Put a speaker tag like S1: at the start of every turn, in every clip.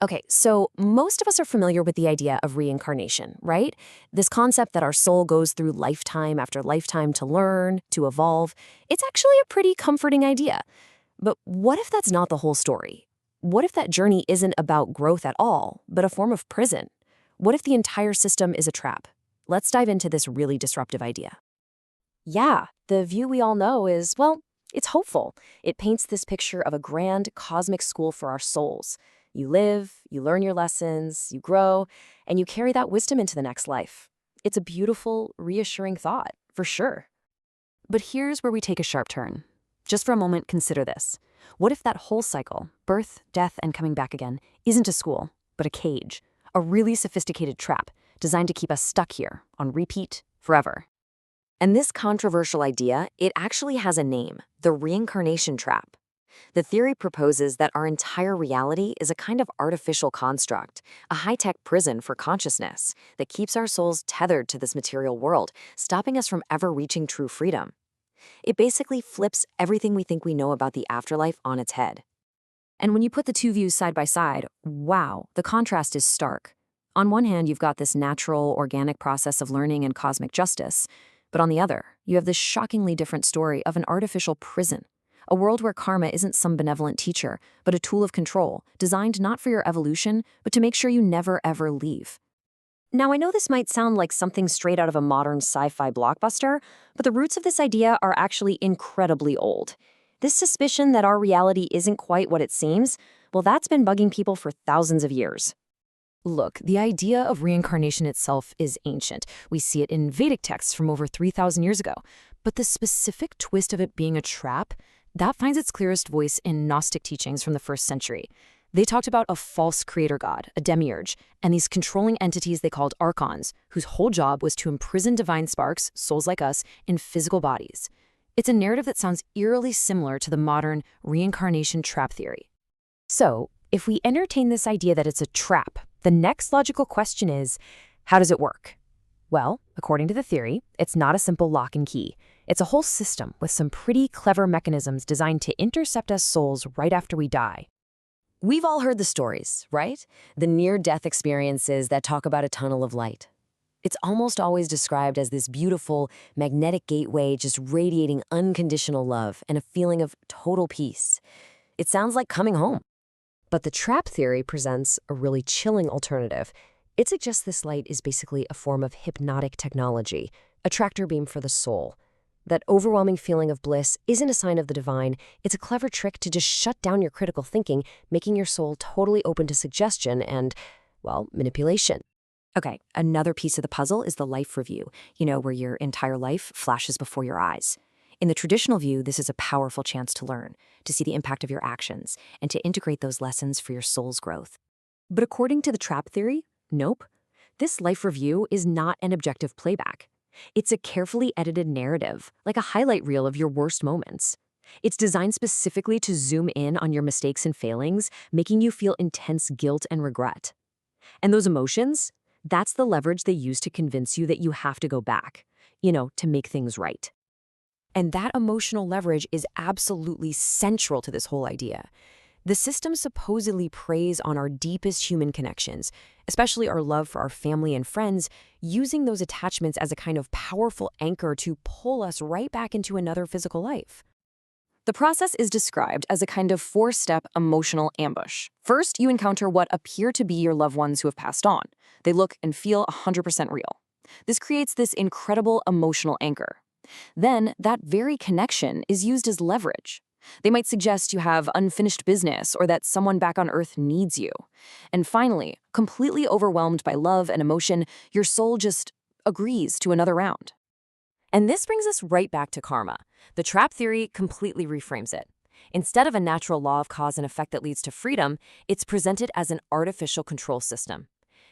S1: Okay, so most of us are familiar with the idea of reincarnation, right? This concept that our soul goes through lifetime after lifetime to learn, to evolve. It's actually a pretty comforting idea. But what if that's not the whole story? What if that journey isn't about growth at all, but a form of prison? What if the entire system is a trap? Let's dive into this really disruptive idea. Yeah, the view we all know is, well, it's hopeful. It paints this picture of a grand cosmic school for our souls. You live, you learn your lessons, you grow, and you carry that wisdom into the next life. It's a beautiful, reassuring thought, for sure. But here's where we take a sharp turn. Just for a moment, consider this. What if that whole cycle, birth, death, and coming back again, isn't a school, but a cage? A really sophisticated trap designed to keep us stuck here, on repeat, forever. And this controversial idea, it actually has a name, the Reincarnation Trap. The theory proposes that our entire reality is a kind of artificial construct, a high-tech prison for consciousness that keeps our souls tethered to this material world, stopping us from ever reaching true freedom. It basically flips everything we think we know about the afterlife on its head. And when you put the two views side by side, wow, the contrast is stark. On one hand, you've got this natural, organic process of learning and cosmic justice. But on the other, you have this shockingly different story of an artificial prison. A world where karma isn't some benevolent teacher, but a tool of control, designed not for your evolution, but to make sure you never ever leave. Now, I know this might sound like something straight out of a modern sci-fi blockbuster, but the roots of this idea are actually incredibly old. This suspicion that our reality isn't quite what it seems, well, that's been bugging people for thousands of years. Look, the idea of reincarnation itself is ancient. We see it in Vedic texts from over 3,000 years ago. But the specific twist of it being a trap, that finds its clearest voice in Gnostic teachings from the 1st century. They talked about a false creator god, a Demiurge, and these controlling entities they called Archons, whose whole job was to imprison divine sparks, souls like us, in physical bodies. It's a narrative that sounds eerily similar to the modern reincarnation trap theory. So, if we entertain this idea that it's a trap, the next logical question is, how does it work? Well, according to the theory, it's not a simple lock and key. It's a whole system with some pretty clever mechanisms designed to intercept us souls right after we die. We've all heard the stories, right? The near-death experiences that talk about a tunnel of light. It's almost always described as this beautiful, magnetic gateway just radiating unconditional love and a feeling of total peace. It sounds like coming home. But the trap theory presents a really chilling alternative. It suggests this light is basically a form of hypnotic technology, a tractor beam for the soul. That overwhelming feeling of bliss isn't a sign of the divine, it's a clever trick to just shut down your critical thinking, making your soul totally open to suggestion and, well, manipulation. Okay, another piece of the puzzle is the life review, where your entire life flashes before your eyes. In the traditional view, this is a powerful chance to learn, to see the impact of your actions, and to integrate those lessons for your soul's growth. But according to the trap theory, nope. This life review is not an objective playback. It's a carefully edited narrative, like a highlight reel of your worst moments. It's designed specifically to zoom in on your mistakes and failings, making you feel intense guilt and regret. And those emotions, that's the leverage they use to convince you that you have to go back, to make things right. And that emotional leverage is absolutely central to this whole idea. The system supposedly preys on our deepest human connections, especially our love for our family and friends, using those attachments as a kind of powerful anchor to pull us right back into another physical life. The process is described as a kind of 4-step emotional ambush. First, you encounter what appear to be your loved ones who have passed on. They look and feel 100% real. This creates this incredible emotional anchor. Then, that very connection is used as leverage. They might suggest you have unfinished business or that someone back on Earth needs you. And finally, completely overwhelmed by love and emotion, your soul just agrees to another round. And this brings us right back to karma. The trap theory completely reframes it. Instead of a natural law of cause and effect that leads to freedom, it's presented as an artificial control system.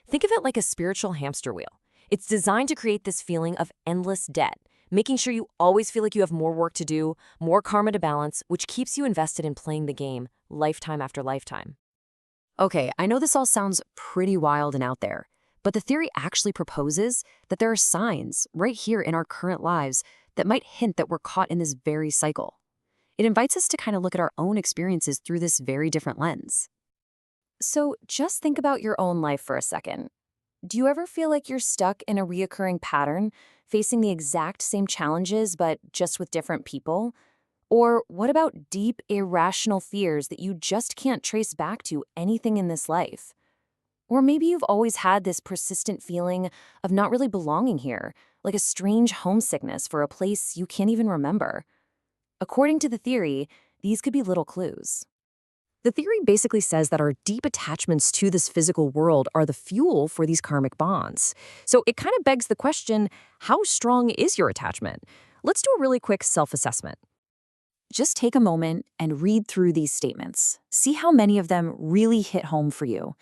S1: Think of it like a spiritual hamster wheel. It's designed to create this feeling of endless debt, making sure you always feel like you have more work to do, more karma to balance, which keeps you invested in playing the game lifetime after lifetime. Okay, I know this all sounds pretty wild and out there, but the theory actually proposes that there are signs right here in our current lives that might hint that we're caught in this very cycle. It invites us to kind of look at our own experiences through this very different lens. So just think about your own life for a second. Do you ever feel like you're stuck in a reoccurring pattern, facing the exact same challenges but just with different people? Or what about deep, irrational fears that you just can't trace back to anything in this life? Or maybe you've always had this persistent feeling of not really belonging here, like a strange homesickness for a place you can't even remember. According to the theory, these could be little clues. The theory basically says that our deep attachments to this physical world are the fuel for these karmic bonds. So it kind of begs the question, how strong is your attachment? Let's do a really quick self-assessment. Just take a moment and read through these statements. See how many of them really hit home for you.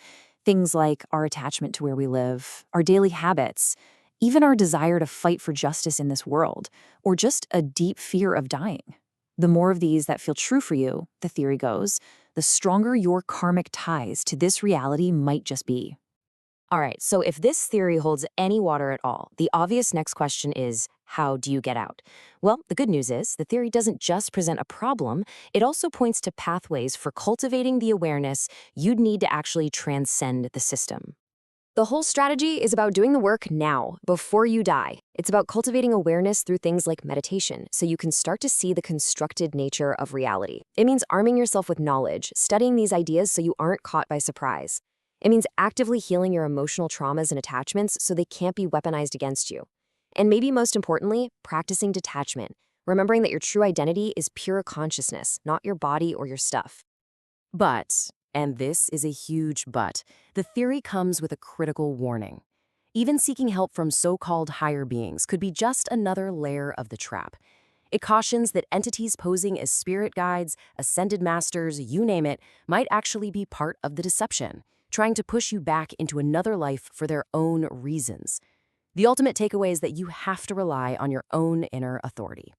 S1: Things like our attachment to where we live, our daily habits, even our desire to fight for justice in this world, or just a deep fear of dying. The more of these that feel true for you, the theory goes, the stronger your karmic ties to this reality might just be. All right, so if this theory holds any water at all, the obvious next question is, how do you get out? Well, the good news is the theory doesn't just present a problem, it also points to pathways for cultivating the awareness you'd need to actually transcend the system. The whole strategy is about doing the work now, before you die. It's about cultivating awareness through things like meditation, so you can start to see the constructed nature of reality. It means arming yourself with knowledge, studying these ideas so you aren't caught by surprise. It means actively healing your emotional traumas and attachments so they can't be weaponized against you. And maybe most importantly, practicing detachment, remembering that your true identity is pure consciousness, not your body or your stuff. But, and this is a huge but, the theory comes with a critical warning. Even seeking help from so-called higher beings could be just another layer of the trap. It cautions that entities posing as spirit guides, ascended masters, you name it, might actually be part of the deception, trying to push you back into another life for their own reasons. The ultimate takeaway is that you have to rely on your own inner authority.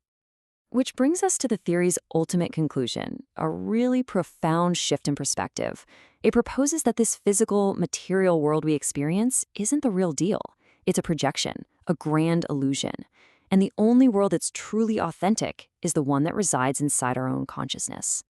S1: Which brings us to the theory's ultimate conclusion, a really profound shift in perspective. It proposes that this physical, material world we experience isn't the real deal. It's a projection, a grand illusion. And the only world that's truly authentic is the one that resides inside our own consciousness.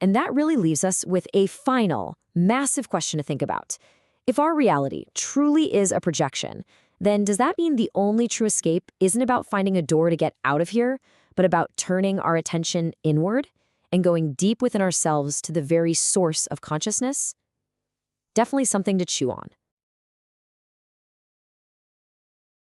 S1: And that really leaves us with a final, massive question to think about. If our reality truly is a projection, then does that mean the only true escape isn't about finding a door to get out of here, but about turning our attention inward and going deep within ourselves to the very source of consciousness? Definitely something to chew on.